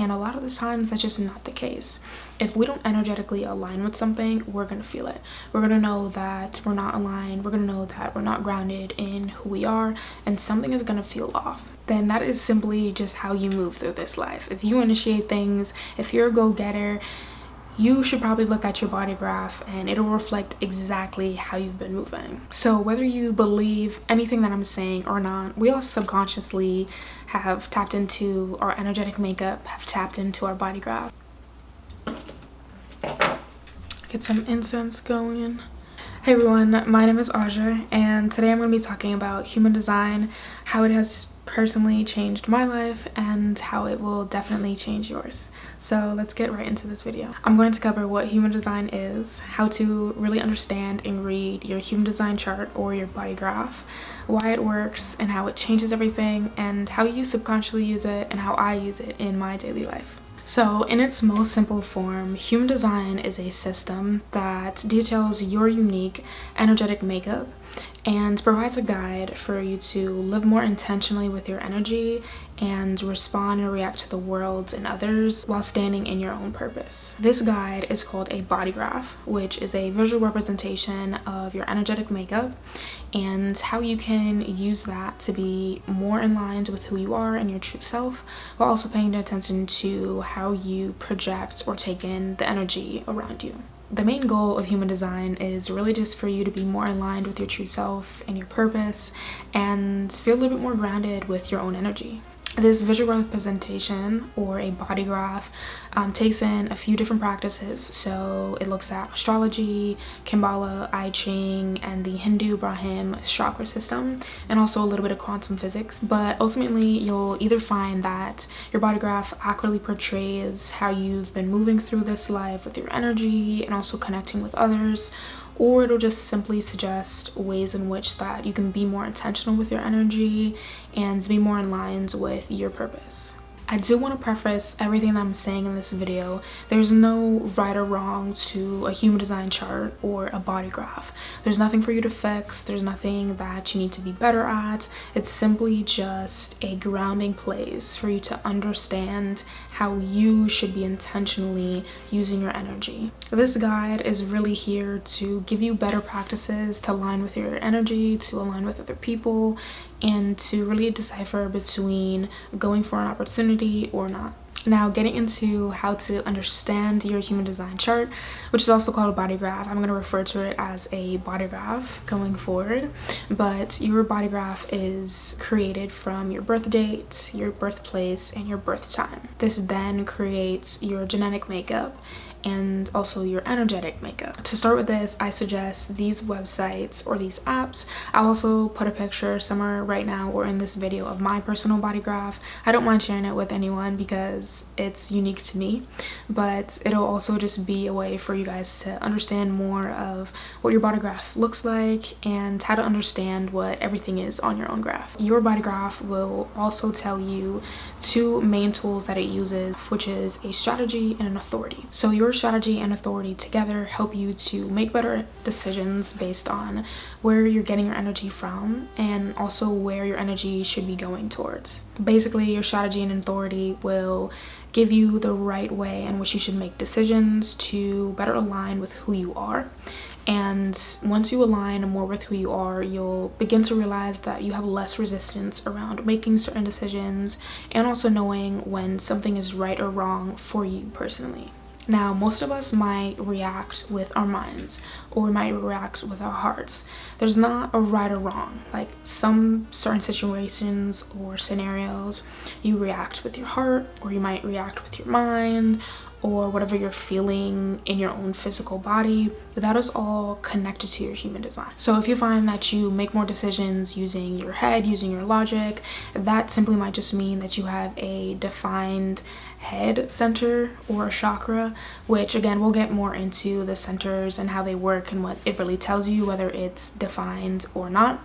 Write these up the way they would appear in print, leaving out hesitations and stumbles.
and a lot of the times that's just not the case. If we don't energetically align with something, we're gonna feel it. We're gonna know that we're not aligned, we're gonna know that we're not grounded in who we are, and something is gonna feel off. Then that is simply just how you move through this life. If you initiate things, if you're a go-getter, you should probably look at your body graph and it'll reflect exactly how you've been moving. So whether you believe anything that I'm saying or not, we all subconsciously have tapped into our energetic makeup, have tapped into our body graph. Get some incense going. Hey everyone, my name is Aja, and today I'm going to be talking about human design, how it has personally changed my life, and how it will definitely change yours. So let's get right into this video. I'm going to cover what human design is, how to really understand and read your human design chart or your body graph, why it works and how it changes everything, and how you subconsciously use it and how I use it in my daily life. So in its most simple form, human design is a system that details your unique energetic makeup and provides a guide for you to live more intentionally with your energy and respond and react to the world and others while standing in your own purpose. This guide is called a body graph, which is a visual representation of your energetic makeup and how you can use that to be more in line with who you are and your true self, while also paying attention to how you project or take in the energy around you. The main goal of human design is really just for you to be more aligned with your true self and your purpose and feel a little bit more grounded with your own energy. This visual representation or a body graph takes in a few different practices. So it looks at astrology, Kabbalah, I Ching, and the Hindu Brahmin chakra system, and also a little bit of quantum physics. But ultimately, you'll either find that your body graph accurately portrays how you've been moving through this life with your energy and also connecting with others, or it'll just simply suggest ways in which that you can be more intentional with your energy and be more in line with your purpose. I do want to preface everything that I'm saying in this video. There's no right or wrong to a human design chart or a body graph. There's nothing for you to fix. There's nothing that you need to be better at. It's simply just a grounding place for you to understand how you should be intentionally using your energy. This guide is really here to give you better practices to align with your energy, to align with other people, and to really decipher between going for an opportunity or not. Now, getting into how to understand your human design chart, which is also called a body graph. I'm going to refer to it as a body graph going forward, but your body graph is created from your birth date, your birthplace, and your birth time. This then creates your genetic makeup and also your energetic makeup. To start with this, I suggest these websites or these apps. I'll also put a picture somewhere right now or in this video of my personal body graph. I don't mind sharing it with anyone because it's unique to me, but it'll also just be a way for you guys to understand more of what your body graph looks like and how to understand what everything is on your own graph. Your body graph will also tell you two main tools that it uses, which is a strategy and an authority. So your strategy and authority together help you to make better decisions based on where you're getting your energy from and also where your energy should be going towards. Basically, your strategy and authority will give you the right way in which you should make decisions to better align with who you are. And once you align more with who you are, you'll begin to realize that you have less resistance around making certain decisions and also knowing when something is right or wrong for you personally. Now, most of us might react with our minds or might react with our hearts. There's not a right or wrong. Like some certain situations or scenarios, you react with your heart or you might react with your mind or whatever you're feeling in your own physical body. That is all connected to your human design. So if you find that you make more decisions using your head, using your logic, that simply might just mean that you have a defined head center or a chakra, which again, we'll get more into the centers and how they work and what it really tells you, whether it's defined or not.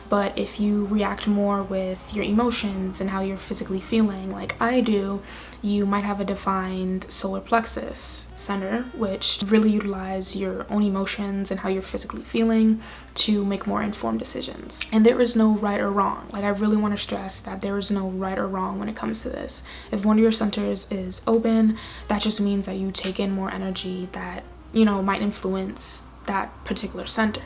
But if you react more with your emotions and how you're physically feeling, like I do, you might have a defined solar plexus center, which really utilize your own emotions and how you're physically feeling to make more informed decisions. And there is no right or wrong. Like, I really want to stress that there is no right or wrong when it comes to this. If one of your centers is open, that just means that you take in more energy that, might influence that particular center.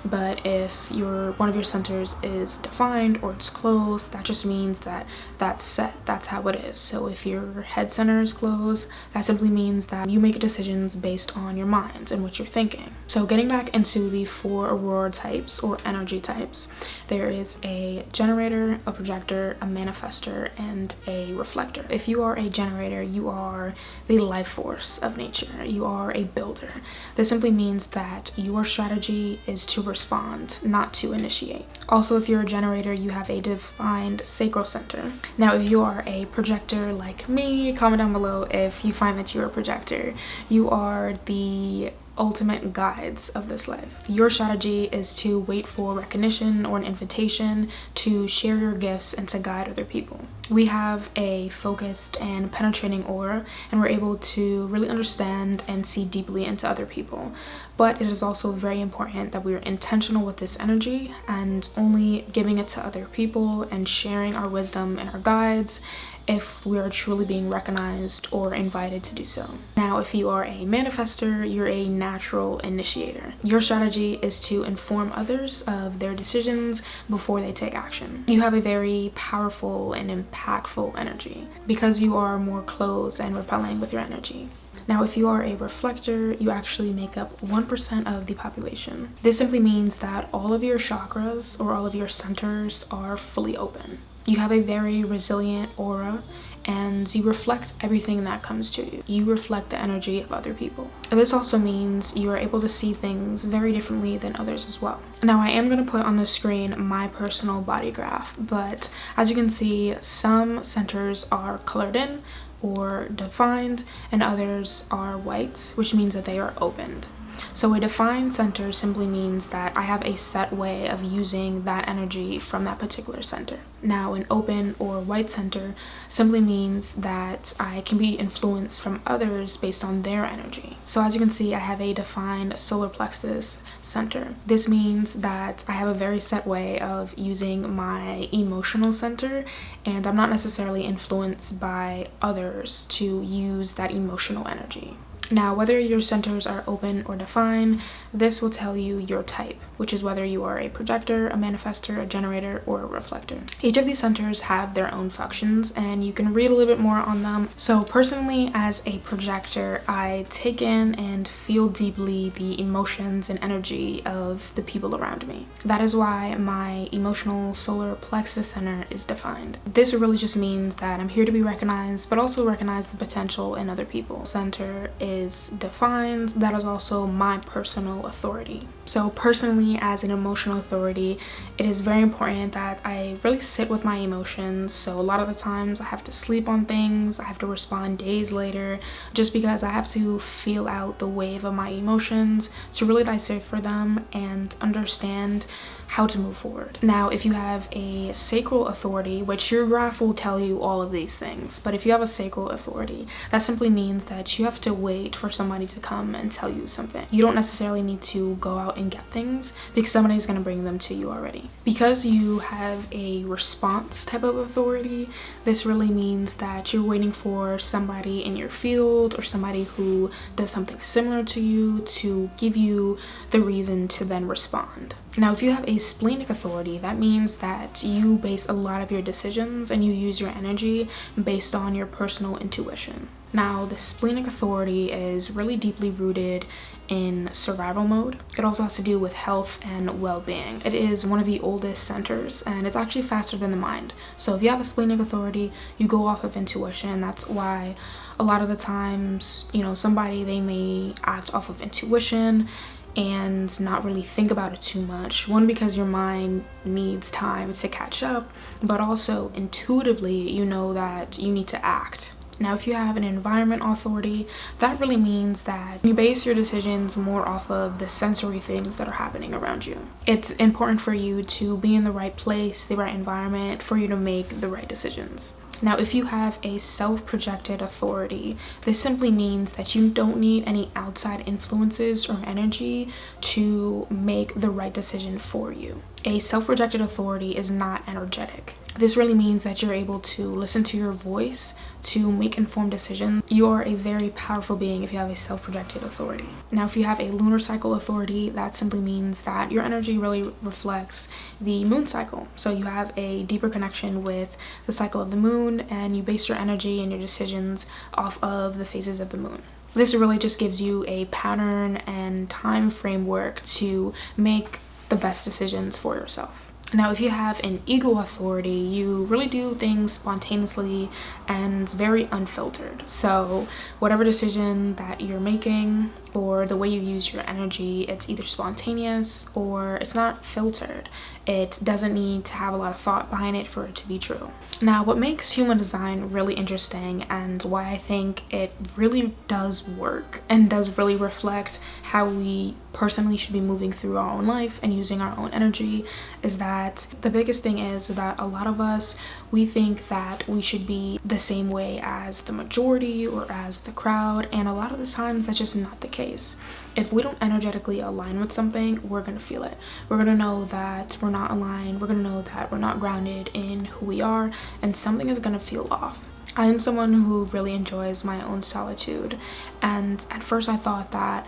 But if one of your centers is defined or it's closed, that just means that that's set, that's how it is. So if your head center is closed, that simply means that you make decisions based on your mind and what you're thinking. So getting back into the 4 aurora types or energy types, there is a generator, a projector, a manifester, and a reflector. If you are a generator, you are the life force of nature. You are a builder. This simply means that your strategy is to respond, not to initiate. Also, if you're a generator, you have a defined sacral center. Now, if you are a projector like me, comment down below if you find that you're a projector. You are the ultimate guides of this life. Your strategy is to wait for recognition or an invitation to share your gifts and to guide other people. We have a focused and penetrating aura, and we're able to really understand and see deeply into other people. But it is also very important that we are intentional with this energy and only giving it to other people and sharing our wisdom and our guides if we are truly being recognized or invited to do so. Now, if you are a manifester, you're a natural initiator. Your strategy is to inform others of their decisions before they take action. You have a very powerful and impactful energy because you are more closed and repelling with your energy. Now, if you are a reflector, you actually make up 1% of the population. This simply means that all of your chakras or all of your centers are fully open. You have a very resilient aura and you reflect everything that comes to you. You reflect the energy of other people. And this also means you are able to see things very differently than others as well. Now, I am going to put on the screen my personal body graph, but as you can see, some centers are colored in or defined and others are white, which means that they are opened. So a defined center simply means that I have a set way of using that energy from that particular center. Now, an open or white center simply means that I can be influenced from others based on their energy. So as you can see, I have a defined solar plexus center. This means that I have a very set way of using my emotional center, and I'm not necessarily influenced by others to use that emotional energy. Now, whether your centers are open or defined, this will tell you your type, which is whether you are a projector, a manifester, a generator, or a reflector. Each of these centers have their own functions, and you can read a little bit more on them. So personally, as a projector, I take in and feel deeply the emotions and energy of the people around me. That is why my emotional solar plexus center is defined. This really just means that I'm here to be recognized, but also recognize the potential in other people. Center is defined. That is also my personal authority. So personally, as an emotional authority, it is very important that I really sit with my emotions. So a lot of the times I have to sleep on things, I have to respond days later, just because I have to feel out the wave of my emotions to really decipher them and understand how to move forward. Now, if you have a sacral authority, which your graph will tell you all of these things, but if you have a sacral authority, that simply means that you have to wait for somebody to come and tell you something. You don't necessarily need to go out and get things because somebody's going to bring them to you already. Because you have a response type of authority, this really means that you're waiting for somebody in your field or somebody who does something similar to you to give you the reason to then respond. Now, if you have a splenic authority, that means that you base a lot of your decisions and you use your energy based on your personal intuition. Now, the splenic authority is really deeply rooted in survival mode. It also has to do with health and well-being. It is one of the oldest centers, and it's actually faster than the mind. So if you have a splenic authority, you go off of intuition. That's why a lot of the times, somebody, they may act off of intuition and not really think about it too much. One, because your mind needs time to catch up, but also intuitively, you know that you need to act. Now, if you have an environment authority, that really means that you base your decisions more off of the sensory things that are happening around you. It's important for you to be in the right place, the right environment, for you to make the right decisions. Now, if you have a self-projected authority, this simply means that you don't need any outside influences or energy to make the right decision for you. A self-projected authority is not energetic. This really means that you're able to listen to your voice to make informed decisions. You are a very powerful being if you have a self-projected authority. Now, if you have a lunar cycle authority, that simply means that your energy really reflects the moon cycle. So you have a deeper connection with the cycle of the moon, and you base your energy and your decisions off of the phases of the moon. This really just gives you a pattern and time framework to make the best decisions for yourself. Now, if you have an ego authority, you really do things spontaneously and very unfiltered. So whatever decision that you're making or the way you use your energy, it's either spontaneous or it's not filtered. It doesn't need to have a lot of thought behind it for it to be true. Now, what makes human design really interesting and why I think it really does work and does really reflect how we personally should be moving through our own life and using our own energy is that the biggest thing is that a lot of us, we think that we should be the same way as the majority or as the crowd, and a lot of the times that's just not the case. If we don't energetically align with something, we're going to feel it. We're going to know that we're not aligned. We're going to know that we're not grounded in who we are, and something is going to feel off. I am someone who really enjoys my own solitude, and at first I thought that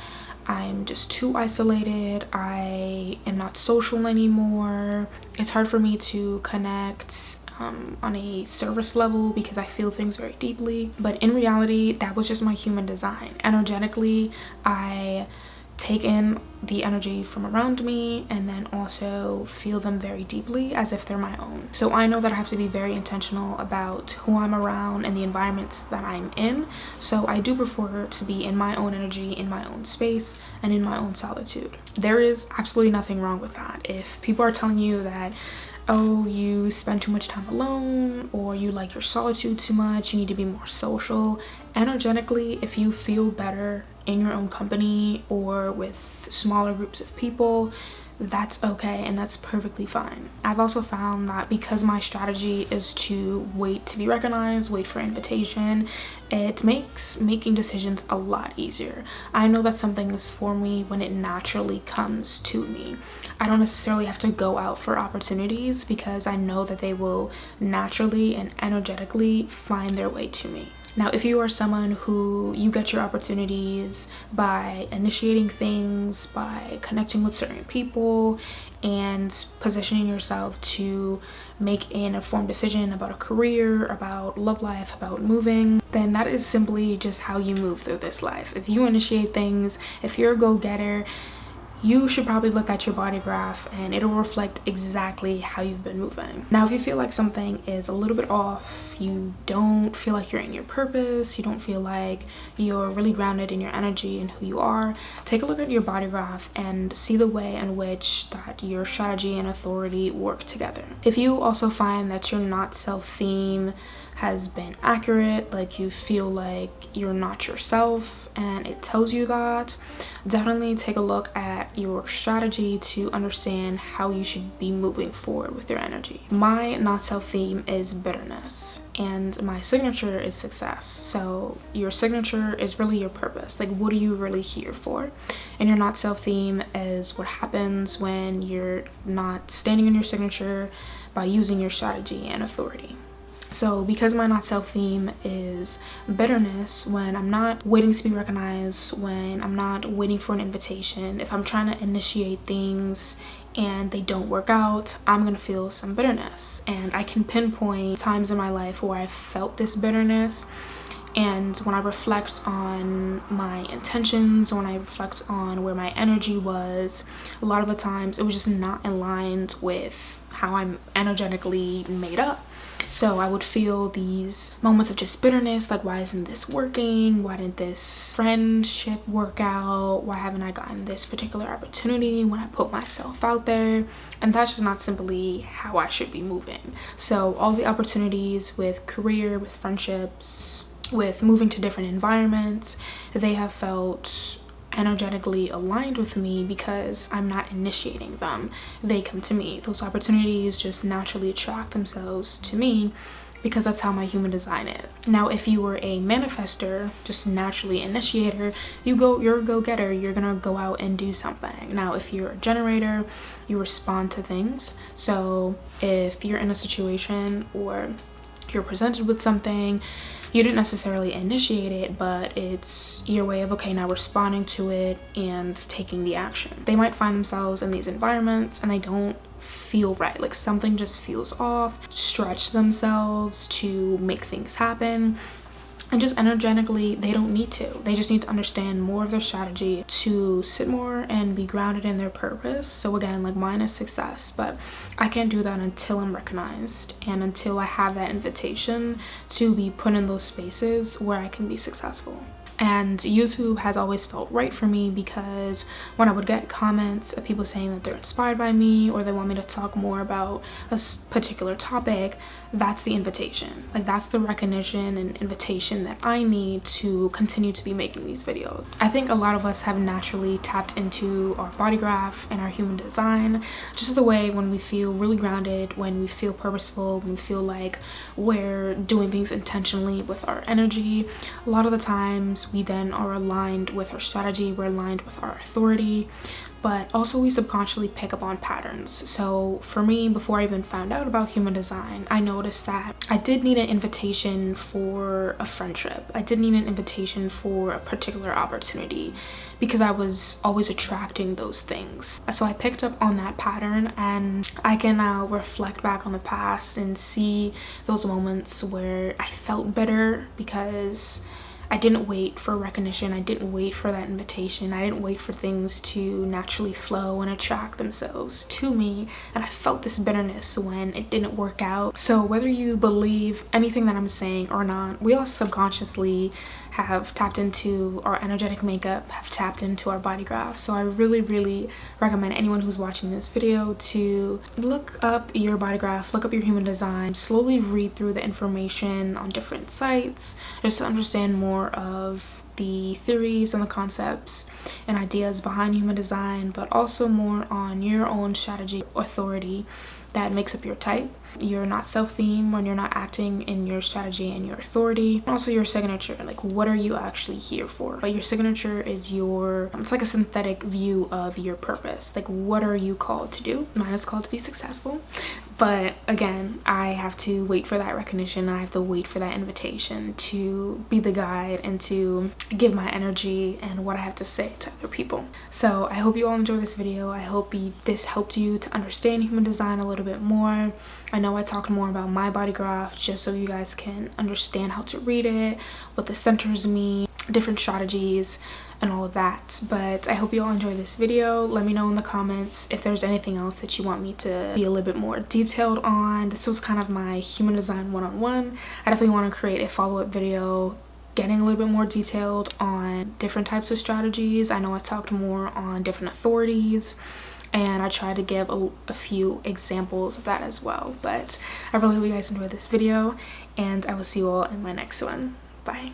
I'm just too isolated. I am not social anymore. It's hard for me to connect on a surface level because I feel things very deeply. But in reality, that was just my human design. Energetically, I take in the energy from around me and then also feel them very deeply as if they're my own. So I know that I have to be very intentional about who I'm around and the environments that I'm in. So I do prefer to be in my own energy, in my own space, and in my own solitude. There is absolutely nothing wrong with that. If people are telling you that, oh, you spend too much time alone, or you like your solitude too much, you need to be more social, energetically, if you feel better in your own company or with smaller groups of people, that's okay and that's perfectly fine. I've also found that because my strategy is to wait to be recognized, wait for invitation, it makes making decisions a lot easier. I know that something is for me when it naturally comes to me. I don't necessarily have to go out for opportunities because I know that they will naturally and energetically find their way to me. Now, if you are someone who you get your opportunities by initiating things, by connecting with certain people, and positioning yourself to make an informed decision about a career, about love life, about moving, then that is simply just how you move through this life. If you initiate things, if you're a go-getter, you should probably look at your body graph and it'll reflect exactly how you've been moving. Now, if you feel like something is a little bit off, you don't feel like you're in your purpose, you don't feel like you're really grounded in your energy and who you are, take a look at your body graph and see the way in which that your strategy and authority work together. If you also find that your not self theme has been accurate, like you feel like you're not yourself and it tells you that, definitely take a look at your strategy to understand how you should be moving forward with your energy. My not self theme is bitterness and my signature is success. So your signature is really your purpose. Like, what are you really here for? And your not self theme is what happens when you're not standing in your signature by using your strategy and authority. So because my not self theme is bitterness, when I'm not waiting to be recognized, when I'm not waiting for an invitation, if I'm trying to initiate things and they don't work out, I'm gonna feel some bitterness. And I can pinpoint times in my life where I felt this bitterness. And when I reflect on my intentions, when I reflect on where my energy was, a lot of the times it was just not aligned with how I'm energetically made up. So I would feel these moments of just bitterness, like, why isn't this working? Why didn't this friendship work out? Why haven't I gotten this particular opportunity when I put myself out there? And that's just not simply how I should be moving. So all the opportunities with career, with friendships, with moving to different environments, they have felt energetically aligned with me because I'm not initiating them. They come to me. Those opportunities just naturally attract themselves to me because that's how my human design is. Now, if you were a manifester, just naturally initiator, you're a go-getter, you're gonna go out and do something. Now, if you're a generator, you respond to things. So if you're in a situation or you're presented with something, you didn't necessarily initiate it, but it's your way of, okay, now responding to it and taking the action. They might find themselves in these environments and they don't feel right, like something just feels off, stretch themselves to make things happen, and just energetically they don't need to. They just need to understand more of their strategy to sit more and be grounded in their purpose. So again, like mine is success, but I can't do that until I'm recognized and until I have that invitation to be put in those spaces where I can be successful. And YouTube has always felt right for me because when I would get comments of people saying that they're inspired by me or they want me to talk more about a particular topic, that's the invitation. Like that's the recognition and invitation that I need to continue to be making these videos. I think a lot of us have naturally tapped into our body graph and our human design, just the way when we feel really grounded, when we feel purposeful, when we feel like we're doing things intentionally with our energy. A lot of the times we then are aligned with our strategy, we're aligned with our authority, but also we subconsciously pick up on patterns. So for me, before I even found out about human design, I noticed that I did need an invitation for a friendship. I did need an invitation for a particular opportunity because I was always attracting those things. So I picked up on that pattern, and I can now reflect back on the past and see those moments where I felt bitter because I didn't wait for recognition. I didn't wait for that invitation. I didn't wait for things to naturally flow and attract themselves to me. And I felt this bitterness when it didn't work out. So whether you believe anything that I'm saying or not, we all subconsciously have tapped into our energetic makeup, have tapped into our body graph. So I really recommend anyone who's watching this video to look up your body graph, look up your human design, slowly read through the information on different sites just to understand more of the theories and the concepts and ideas behind human design, but also more on your own strategy, authority that makes up your type. You're not self-theme when you're not acting in your strategy and your authority. Also your signature, like what are you actually here for? But your signature is it's like a synthetic view of your purpose. Like what are you called to do? Mine is called to be successful. But again, I have to wait for that recognition. I have to wait for that invitation to be the guide and to give my energy and what I have to say to other people. So I hope you all enjoyed this video. I hope this helped you to understand human design a little bit more. I know I talked more about my body graph just so you guys can understand how to read it, what the centers mean, different strategies, and all of that. But I hope you all enjoyed this video. Let me know in the comments if there's anything else that you want me to be a little bit more detailed on. This was kind of my human design one-on-one. I definitely want to create a follow-up video getting a little bit more detailed on different types of strategies. I know I talked more on different authorities, and I tried to give a few examples of that as well. But I really hope you guys enjoyed this video, and I will see you all in my next one. Bye.